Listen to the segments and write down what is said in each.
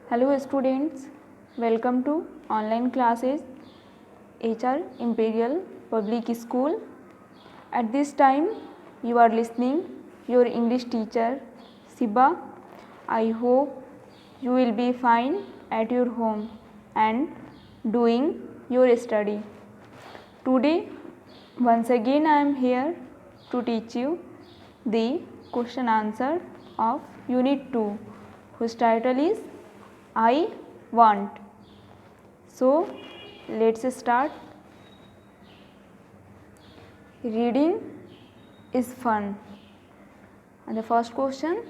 Hello students, welcome to online classes HR Imperial Public School. At this time you are listening your English teacher Siba. I hope you will be fine at your home and doing your study. Today once again I am here to teach you the question answer of Unit 2 whose title is I want. So let's start. Reading is fun. And the first question,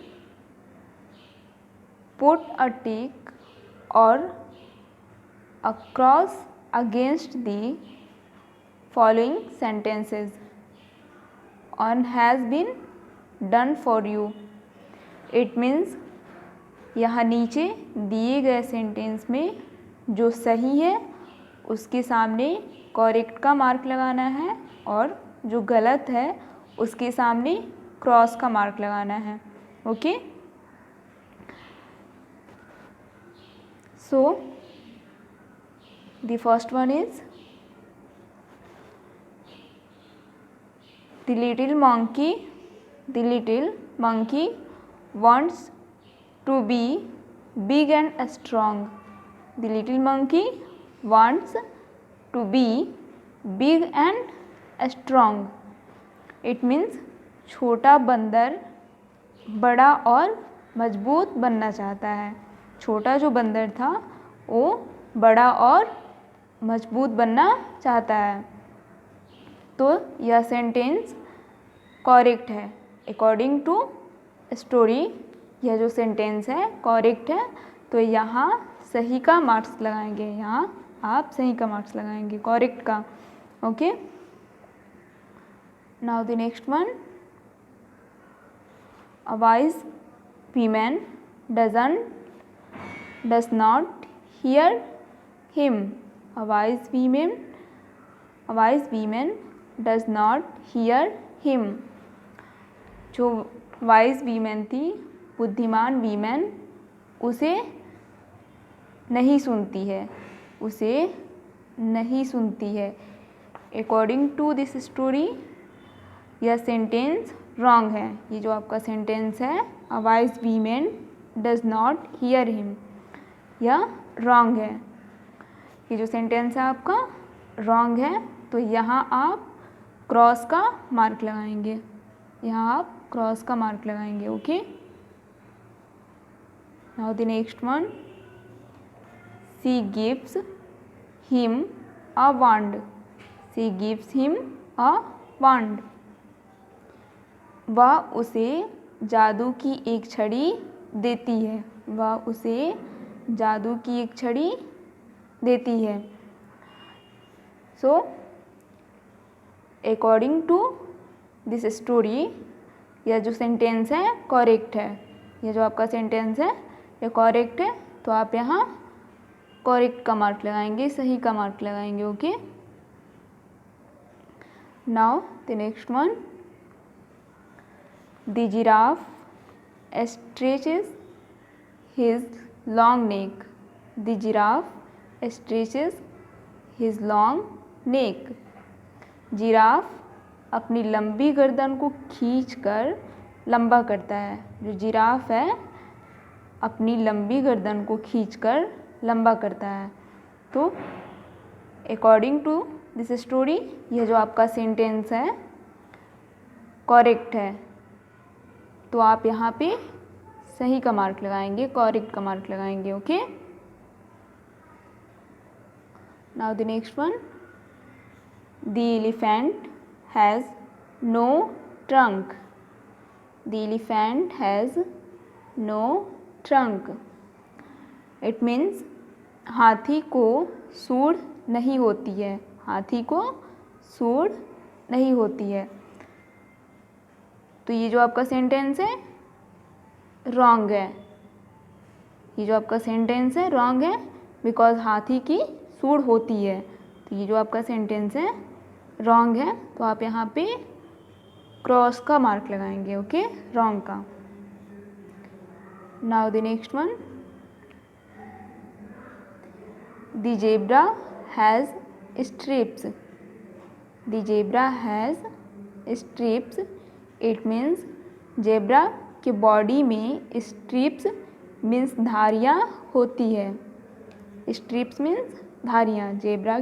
put a tick or a cross against the following sentences. On has been done for you. It means यहाँ नीचे दिए गए sentence में जो सही है उसके सामने करेक्ट का मार्क लगाना है और जो गलत है उसके सामने क्रॉस का मार्क लगाना है. Okay, so the first one is the little monkey wants to be big and strong. The little monkey wants to be big and strong. It means छोटा बंदर बड़ा और मजबूत बनना चाहता है. छोटा जो बंदर था वो बड़ा और मजबूत बनना चाहता है. तो यह सेंटेंस करेक्ट है. अकॉर्डिंग टू स्टोरी यह जो सेंटेंस है करेक्ट है. तो यहाँ सही का मार्क्स लगाएंगे. यहाँ आप सही का मार्क्स लगाएंगे, करेक्ट का. Okay, now the next one, a wise women does not hear him. A wise women does not hear him. जो वाइज वीमेन थी, बुद्धिमान वीमेन, उसे नहीं सुनती है. अकॉर्डिंग टू दिस स्टोरी यह सेंटेंस रॉन्ग है. ये जो आपका सेंटेंस है a wise women does not hear him, यह रॉन्ग है. ये जो सेंटेंस है आपका रॉन्ग है. तो यहाँ आप क्रॉस का मार्क लगाएंगे. Okay, now the next one, she gives him a wand. वह उसे जादू की एक छड़ी देती है. So according to this story यह जो सेंटेंस है करेक्ट है. यह जो आपका सेंटेंस है ये करेक्ट है. तो आप यहाँ करेक्ट का मार्क लगाएंगे, सही का मार्क लगाएंगे. Okay, now the next one, the giraffe stretches his long neck. Giraffe अपनी लंबी गर्दन को खींचकर लंबा करता है. जो जिराफ है अपनी लंबी गर्दन को खींचकर लंबा करता है. तो अकॉर्डिंग टू दिस स्टोरी यह जो आपका सेंटेंस है करेक्ट है. तो आप यहाँ पे सही का मार्क लगाएंगे, करेक्ट का मार्क लगाएंगे. Okay, now the next one, the elephant has no trunk. It means हाथी को सूंड नहीं होती है. तो ये जो आपका सेंटेंस है रॉन्ग है. बिकॉज हाथी की सूंड होती है. तो ये जो आपका सेंटेंस है रॉन्ग है. तो आप यहाँ पे क्रॉस का मार्क लगाएंगे. ओके, रॉन्ग का. Now the next one, The zebra has strips. The zebra has strips. It means zebra के बॉडी में स्ट्रिप्स मीन्स धारियाँ होती है. स्ट्रिप्स मीन्स धारियाँ. जेब्रा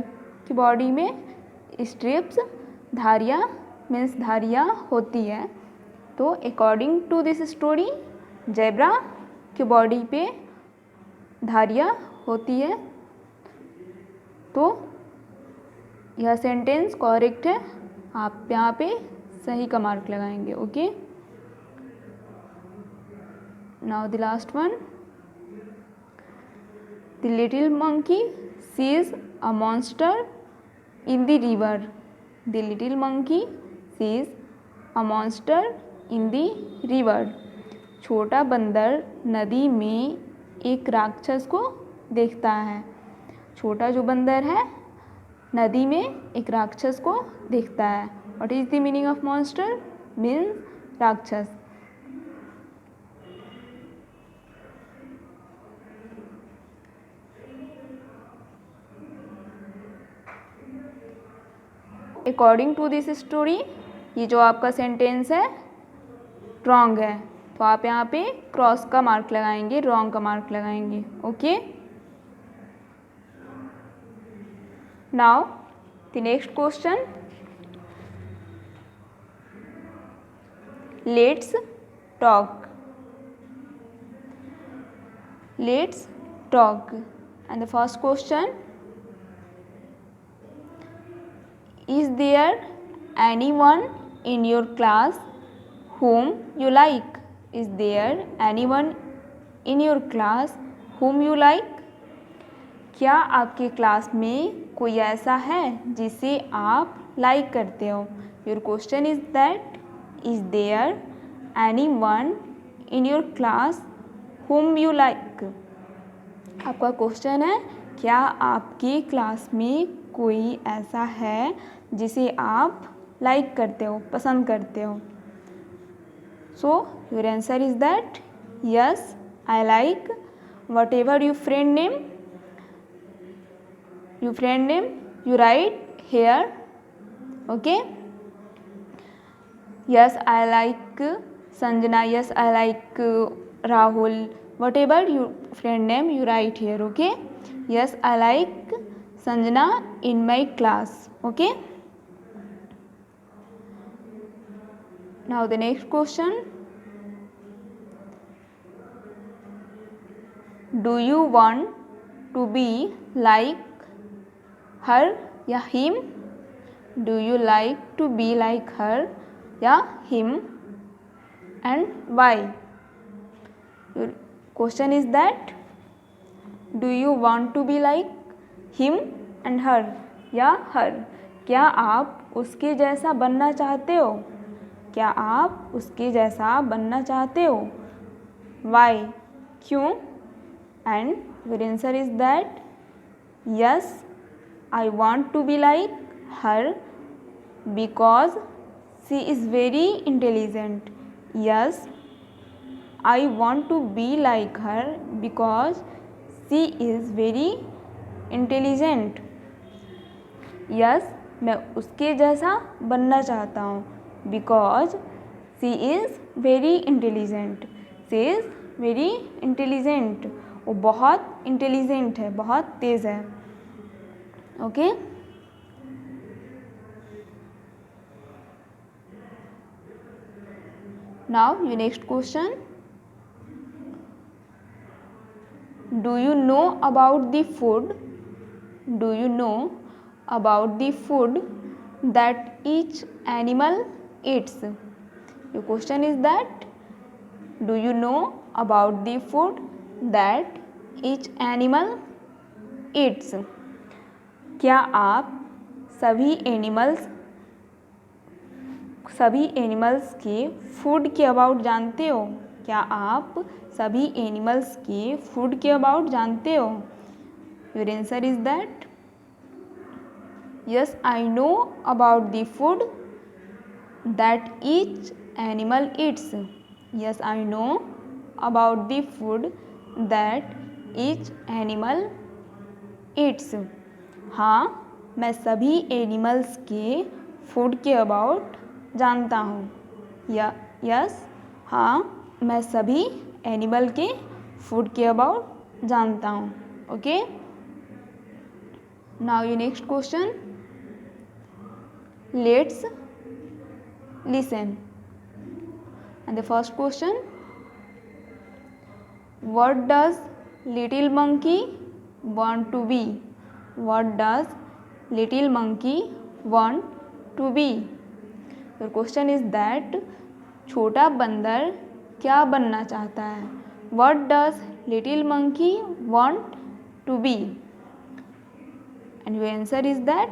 की बॉडी में स्ट्रिप्स धारियाँ मीन्स धारियाँ होती है. तो according to this story zebra की बॉडी पे धारियाँ होती है. तो यह सेंटेंस करेक्ट है. आप यहाँ पे सही का मार्क लगाएंगे. Okay. Now the last one. The little monkey sees a monster in the river. The little monkey sees a monster in the river. छोटा बंदर नदी में एक राक्षस को देखता है. छोटा जो बंदर है नदी में एक राक्षस को देखता है. What is the meaning of monster? Means राक्षस. अकॉर्डिंग टू दिस स्टोरी ये जो आपका सेंटेंस है रॉन्ग है. तो आप यहाँ पे क्रॉस का मार्क लगाएंगे, रॉन्ग का मार्क लगाएंगे. Okay. Now the next question. Let's talk. Let's talk. And the first question. Is there anyone in your class whom you like? Is there anyone in your class whom you like? क्या आपके class में कोई ऐसा है जिसे आप like करते हो? Your question is that is there anyone in your class whom you like? आपका क्वेश्चन है क्या आपके क्लास में कोई ऐसा है जिसे आप लाइक करते हो, पसंद करते हो. So your answer is that yes I like whatever you friend name. You friend name you write here. Okay. Yes I like Sanjana. Yes I like Rahul. Whatever you friend name you write here. Okay. Yes I like Sanjana in my class. Okay. Now the next question. Do you want to be like her या him? Do you like to be like her या him and why? Your question is that do you want to be like him and her या her. क्या आप उसके जैसा बनना चाहते हो? क्या आप उसके जैसा बनना चाहते हो? वाई. क्यों? And your answer is that yes I want to be like her because she is very intelligent. Yes I want to be like her because she is very intelligent. Yes मैं उसके जैसा बनना चाहता हूँ because she is very intelligent. She is very intelligent. वो बहुत intelligent है, बहुत तेज़ है. Okay. Now your next question. Do you know about the food? Do you know about the food that each animal eats? Your question is that do you know about the food that each animal eats? क्या आप सभी animals के food के about जानते हो? क्या आप सभी एनिमल्स के फूड के अबाउट जानते हो? Your answer is that yes I know about the food that each animal eats. Yes I know about the food that each animal Yeats. हाँ, मैं सभी एनिमल्स के फूड के अबाउट जानता हूँ। यस, हाँ, मैं सभी एनिमल के फूड के अबाउट जानता हूँ। Okay, now your next question, let's listen. And the first question, what does little monkey want to be? What does little monkey want to be? The question is that छोटा बंदर क्या बनना चाहता है? What does little monkey want to be? And your answer is that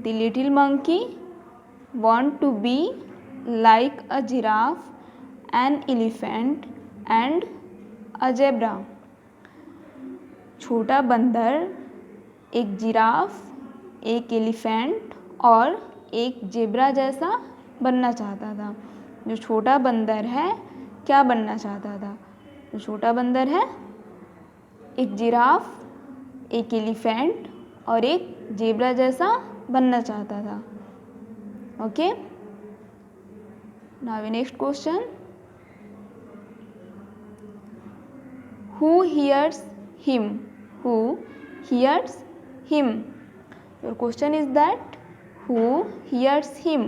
the little monkey want to be like a giraffe, an elephant and a zebra. छोटा बंदर एक giraffe, एक एलिफेंट और एक जेब्रा जैसा बनना चाहता था। जो छोटा बंदर है क्या बनना चाहता था? जो छोटा बंदर है एक जिराफ, एक एलिफेंट और एक जेब्रा जैसा बनना चाहता था। Okay, now next question, who hears him? Who hears him? Your question is that who hears him?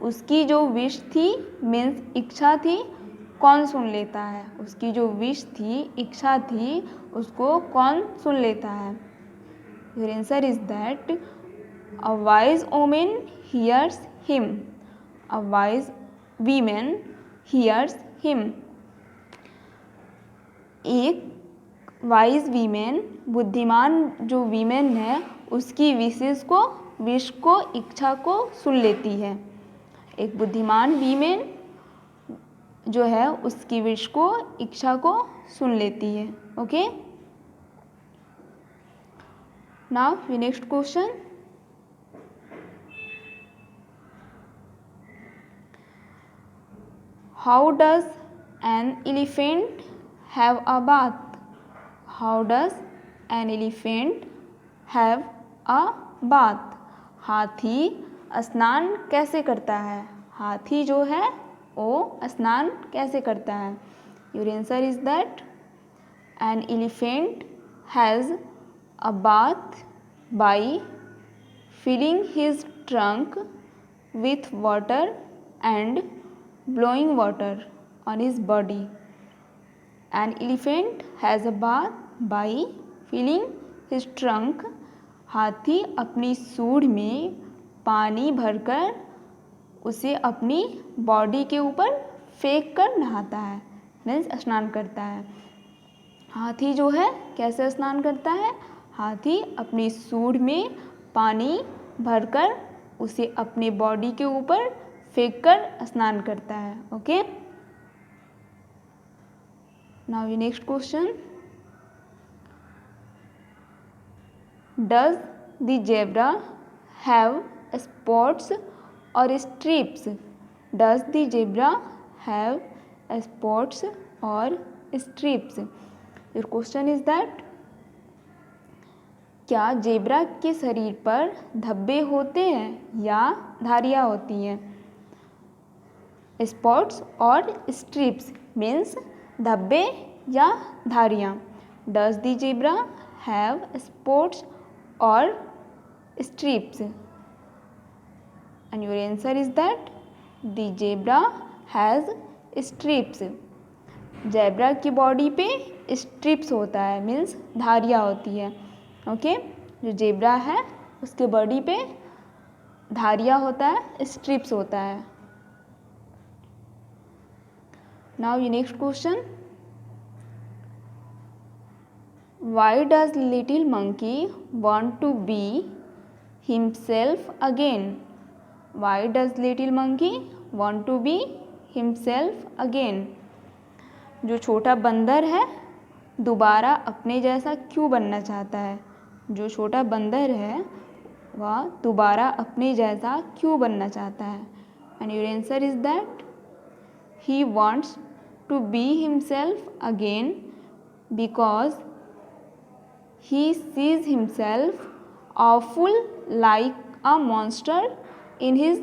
उसकी जो विश थी मीन्स इच्छा थी, कौन सुन लेता है? उसकी जो विश थी, इच्छा थी, उसको कौन सुन लेता है? Your answer is that a wise woman hears him. A wise woman hears him. एक वाइज वीमेन, बुद्धिमान जो वीमेन है, उसकी विश को इच्छा को सुन लेती है। एक बुद्धिमान वीमेन जो है उसकी विश को, इच्छा को सुन लेती है। Okay, now the next question, how does an elephant have a bath? How does an elephant have a bath? हाथी स्नान कैसे करता है? हाथी जो है वो स्नान कैसे करता है? Your answer is that an elephant has a bath by filling his trunk with water and blowing water on his body. An elephant has a bath by filling his trunk. हाथी अपनी सूंड में पानी भरकर उसे अपनी बॉडी के ऊपर फेंक कर नहाता है, मीन्स स्नान करता है। हाथी जो है कैसे स्नान करता है? हाथी अपनी सूंड में पानी भरकर उसे अपने बॉडी के ऊपर फेंक कर स्नान करता है। Okay, now your next question, does the zebra have spots or streaks? Does the zebra have spots or streaks? Your question is that क्या जेब्रा के शरीर पर धब्बे होते हैं या धारियाँ होती हैं? स्पॉट्स और स्ट्रिप्स मीन्स धब्बे या धारियाँ। Does the zebra have spots और stripes? And your answer is that the zebra has stripes. Zebra की बॉडी पे स्ट्रिप्स होता है, मीन्स धारियाँ होती है। ओके, जो जेब्रा है उसके बॉडी पे धारियाँ होता है, स्ट्रिप्स होता है। Now your next question, why does little monkey want to be himself again? Why does little monkey want to be himself again? जो छोटा बंदर है दोबारा अपने जैसा क्यों बनना चाहता है? जो छोटा बंदर है वह दोबारा अपने जैसा क्यों बनना चाहता है? And your answer is that he wants to be himself again because he sees himself awful like a monster in his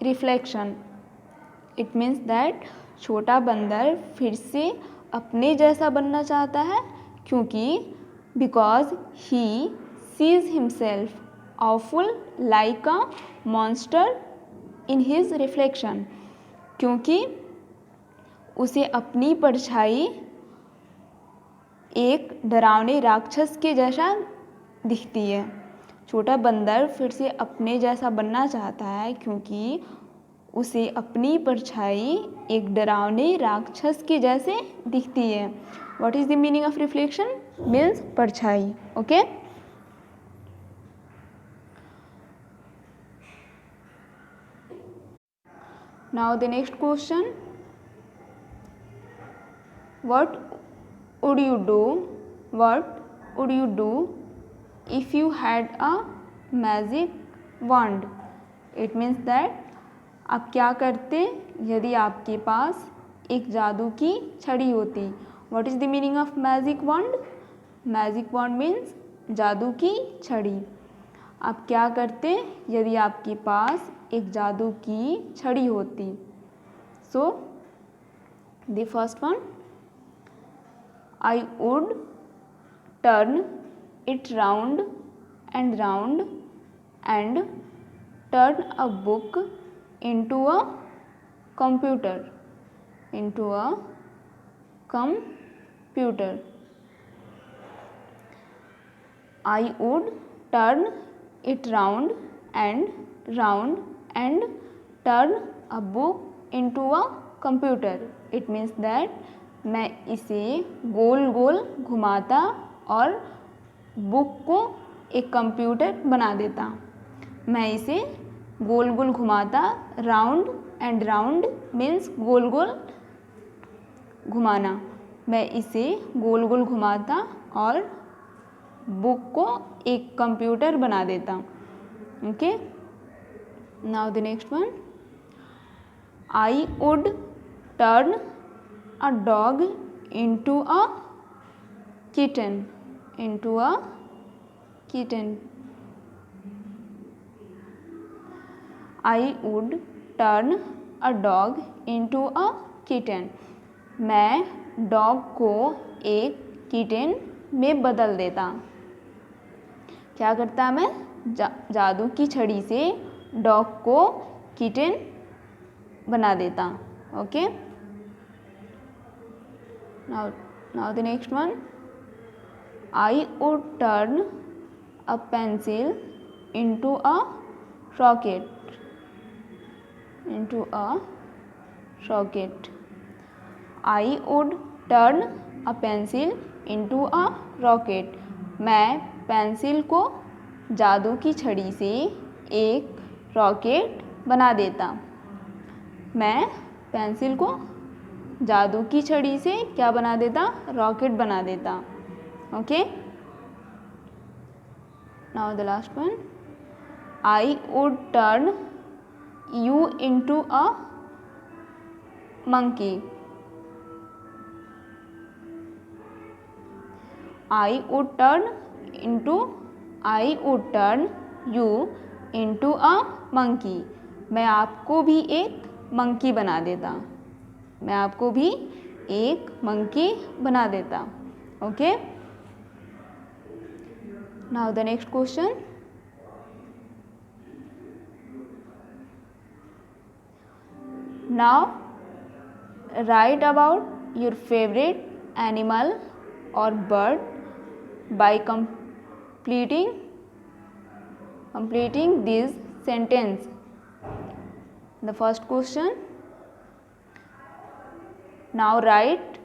reflection. It means that छोटा बंदर फिर से अपने जैसा बनना चाहता है क्योंकि because he sees himself awful like a monster in his reflection. क्योंकि उसे अपनी परछाई एक डरावने राक्षस के जैसा दिखती है। छोटा बंदर फिर से अपने जैसा बनना चाहता है क्योंकि उसे अपनी परछाई एक डरावने राक्षस के जैसे दिखती है। What is the meaning of reflection? Means परछाई। Okay, now the next question, what would you do if you had a magic wand? It means that आप क्या करते यदि आपके पास एक जादू की छड़ी होती। What is the meaning of magic wand? Magic wand means जादू की छड़ी। आप क्या करते यदि आपके पास एक जादू की छड़ी होती? So the first one, I would turn it round and round and turn a book into a computer. I would turn it round and round and turn a book into a computer. It means that मैं इसे गोल गोल घुमाता और book को एक computer बना देता। मैं इसे गोल गोल घुमाता, राउंड एंड राउंड मीन्स गोल गोल घुमाना। मैं इसे गोल गोल घुमाता और बुक को एक कंप्यूटर बना देता। Okay, now the next one, I would turn a dog into a kitten. I would turn a dog into a kitten. मैं डॉग को एक किटन में बदल देता। क्या करता मैं? जादू की छड़ी से डॉग को किटन बना देता। Okay, now the next one, I would turn a pencil into a rocket. I would turn a pencil into a rocket. मैं पेंसिल को जादू की छड़ी से एक रॉकेट बना देता। मैं पेंसिल को जादू की छड़ी से क्या बना देता? रॉकेट बना देता। Okay, now the last one, I would turn you into a monkey. I would turn you into a monkey. मैं आपको भी एक मंकी बना देता. मैं आपको भी एक मंकी बना देता. Okay. Now the next question. Now write about your favorite animal or bird by completing this sentence. The first question. Now write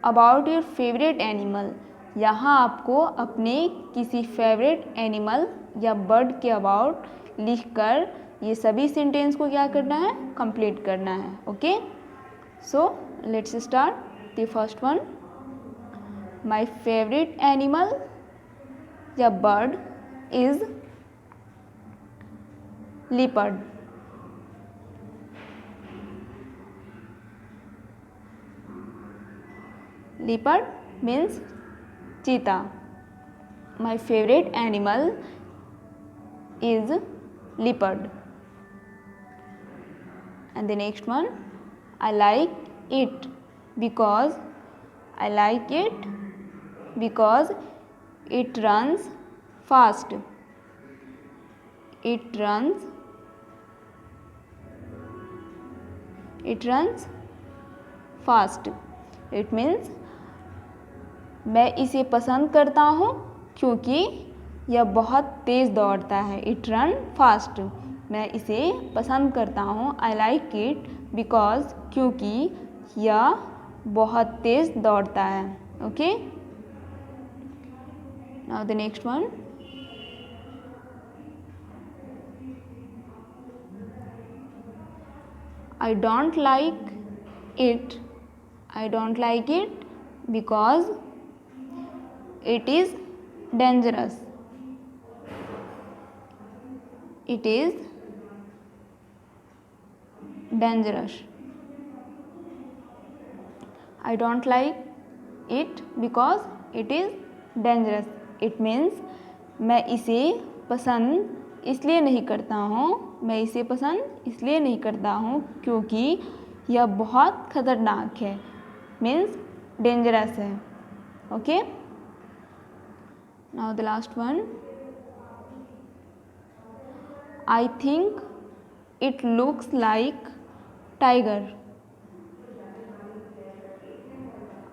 about your favorite animal. यहाँ आपको अपने किसी फेवरेट एनिमल या बर्ड के अबाउट लिखकर ये सभी सेंटेंस को क्या करना है? कंप्लीट करना है. Okay. So let's start the first one. My favourite animal या bird is leopard. Leopard means cheetah. my favorite animal is leopard. And the next one, I like it because it runs fast. It runs fast. It means मैं इसे पसंद करता हूँ क्योंकि यह बहुत तेज़ दौड़ता है. It run fast. मैं इसे पसंद करता हूँ. आई लाइक इट बिकॉज क्योंकि यह बहुत तेज़ दौड़ता है. Okay. Now the next one. I don't like it because it is dangerous. It is dangerous. I don't like it because it is dangerous. It means मैं इसे पसंद इसलिए नहीं करता हूँ क्योंकि यह बहुत खतरनाक है. मीन्स डेंजरस है. Okay. Now the last one. I think it looks like tiger.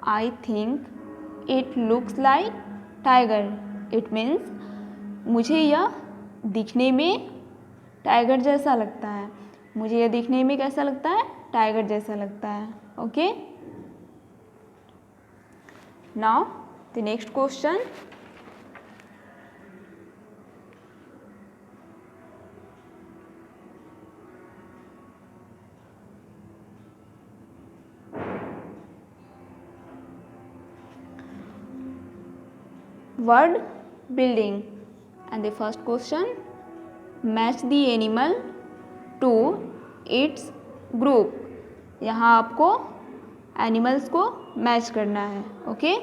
I think it looks like tiger. It means मुझे यह दिखने में टाइगर जैसा लगता है. मुझे यह दिखने में कैसा लगता है? टाइगर जैसा लगता है. Okay. Now the next question. Word building. And the first question, match the animal to its group. यहाँ आपको एनिमल्स को मैच करना है. Okay.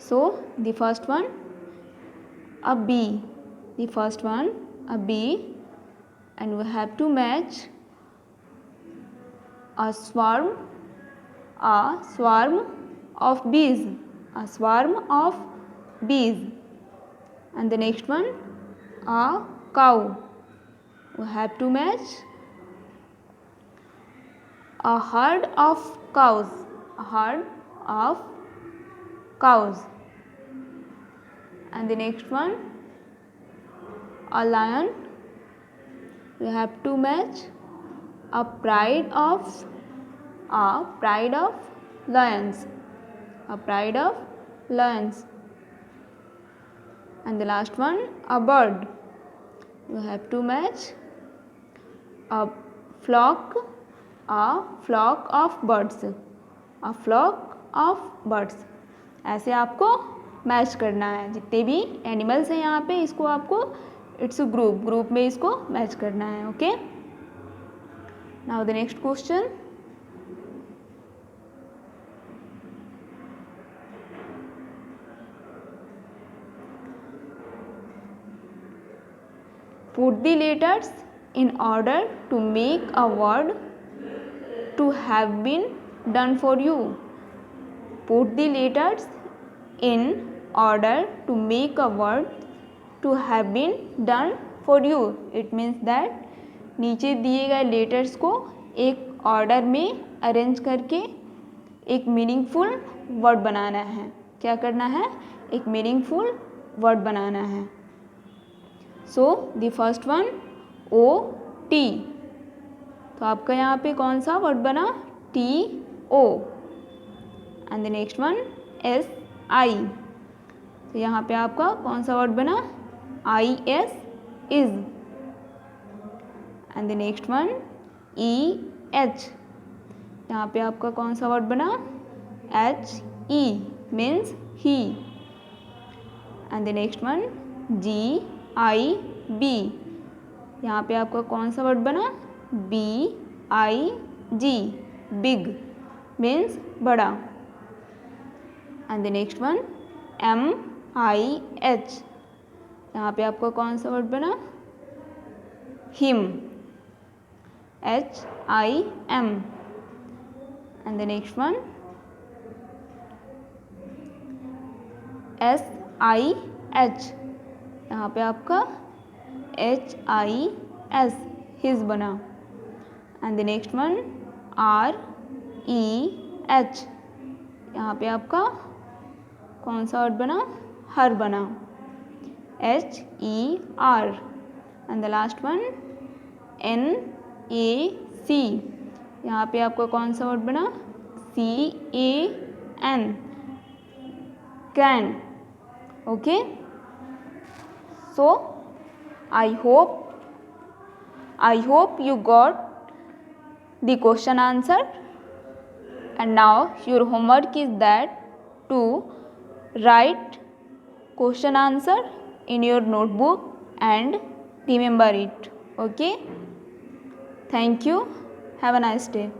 So the first one, a bee. The first one, a bee, and we have to match a swarm of bees. A swarm of bees. And the next one, a cow. We have to match a herd of cows. A herd of cows. And the next one, a lion. We have to match a pride of lions. A pride of lions. And the last one, a bird. You have to match a flock of birds. A flock of birds. ऐसे आपको match करना है. जितने भी animals हैं यहाँ पे, इसको आपको इट्स ग्रुप में इसको मैच करना है. Okay. Now the next question. Put the letters in order to make a word to have been done for you. Put the letters in order to make a word to have been done for you. It means that नीचे दिए गए letters को एक order में arrange करके एक meaningful word बनाना है. क्या करना है? एक मीनिंगफुल वर्ड बनाना है. So the first one, OT. तो आपका यहाँ पे कौन सा वर्ड बना? TO. And the next one, SI. तो यहाँ पे आपका कौन सा वर्ड बना? IS, is. And the next one, EH. यहाँ पे आपका कौन सा वर्ड बना? HE, means he. And the next one, GIB. यहाँ पे आपका कौन सा वर्ड बना? BIG, बिग, मीन्स बड़ा. And the next one, HIMH, यहाँ पे आपका कौन सा वर्ड बना? Him, HIM। And the next one SIH, यहाँ पे आपका HIS, हिज बना। And the next one REH, यहाँ पे आपका कौन सा वर्ड बना? हर बना, HER। And the last one NAC, यहाँ पे आपका कौन सा वर्ड बना? CAN, can. Okay, so I hope you got the question answer, and now your homework is that to write question answer in your notebook and remember it. Okay, thank you, have a nice day.